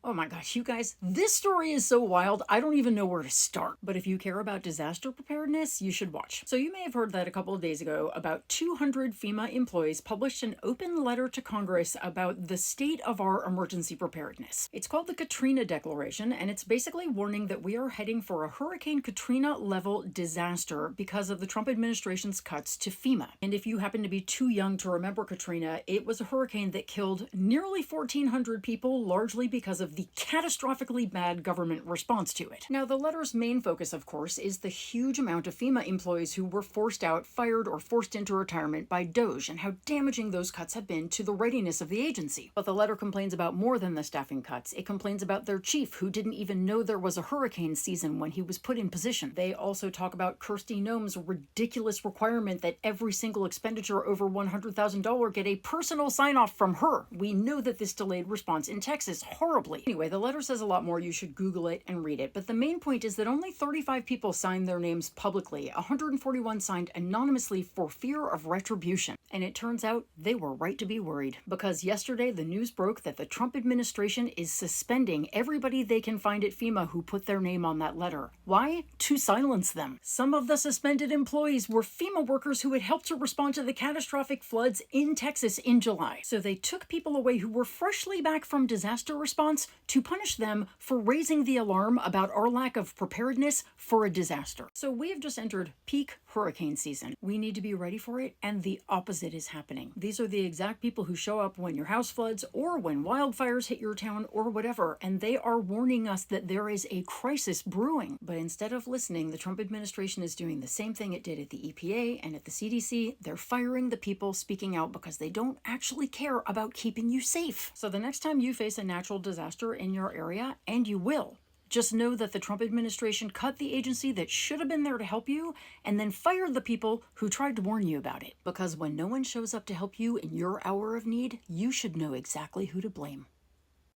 Oh my gosh, you guys, this story is so wild, I don't even know where to start. But if you care about disaster preparedness, you should watch. So you may have heard that a couple of days ago, about 200 FEMA employees published an open letter to Congress about the state of our emergency preparedness. It's called the Katrina Declaration, and it's basically warning that we are heading for a Hurricane Katrina level disaster because of the Trump administration's cuts to FEMA. And if you happen to be too young to remember Katrina, it was a hurricane that killed nearly 1,400 people, largely because of the catastrophically bad government response to it. Now, the letter's main focus, of course, is the huge amount of FEMA employees who were forced out, fired, or forced into retirement by DOGE, and how damaging those cuts have been to the readiness of the agency. But the letter complains about more than the staffing cuts. It complains about their chief, who didn't even know there was a hurricane season when he was put in position. They also talk about Kirsty Noem's ridiculous requirement that every single expenditure over $100,000 get a personal sign-off from her. We know that this delayed response in Texas horribly. Anyway, the letter says a lot more. You should Google it and read it. But the main point is that only 35 people signed their names publicly. 141 signed anonymously for fear of retribution. And it turns out they were right to be worried, because yesterday the news broke that the Trump administration is suspending everybody they can find at FEMA who put their name on that letter. Why? To silence them. Some of the suspended employees were FEMA workers who had helped to respond to the catastrophic floods in Texas in July. So they took people away who were freshly back from disaster response to punish them for raising the alarm about our lack of preparedness for a disaster. So we have just entered peak hurricane season. We need to be ready for it, and the opposite is happening. These are the exact people who show up when your house floods or when wildfires hit your town or whatever, and they are warning us that there is a crisis brewing. But instead of listening, the Trump administration is doing the same thing it did at the EPA and at the CDC. They're firing the people speaking out because they don't actually care about keeping you safe. So the next time you face a natural disaster in your area, and you will, just know that the Trump administration cut the agency that should have been there to help you and then fired the people who tried to warn you about it. Because when no one shows up to help you in your hour of need, you should know exactly who to blame.